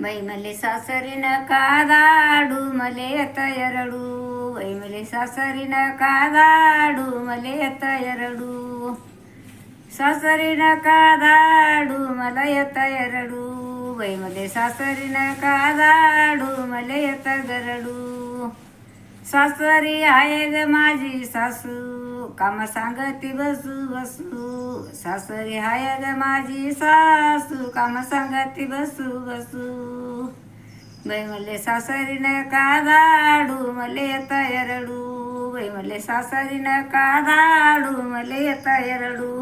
बाई मले सासरी नका दाडू मले येत रडू. बाई मले सासरी नका दाडू मले येत रडू. सासरी नका दाडू मला येत रडू. बाई मले सासरी नका दाडू मले येत गरडू. सासरी आहे ग माझी सासू काम सांगती बसू बसू. सासरी आहे ग माझी सासू काम सांगती बसू बसू. बाई मले सासरी नका दाडू मले येत रडू. बाई मले सासरी नका दाडू मले येत रडू.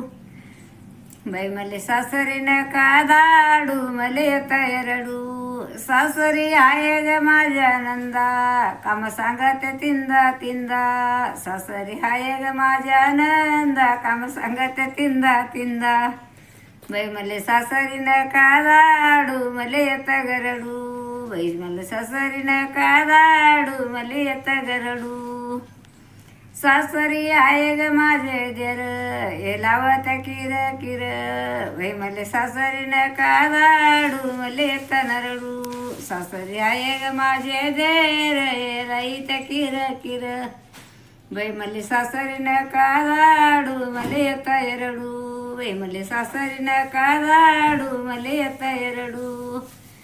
बाई मले सासरी नका दाडू मले येत रडू. सासरी आहे ग माझ्या नंदा काम सांगत तिंदा तिंदा. सासरी आहे ग माझ्या नंदा काम सांगत तिंदा तिंदा. बाई मले सासरी नका दाडू मले येत गरडू. बाई मले सासरी नका दाडू मले येत गरडू. सासरी आहे ग माझे देर हे लावत किर किर. बाई मले सासरी नका दाडू मले येत नरडू. सासरी आहे ग माझे देर हे लाईत किर किर. बाई मले सासरी नका दाडू मले येत रडू. बाई मले सासरी नका दाडू मले येत रडू.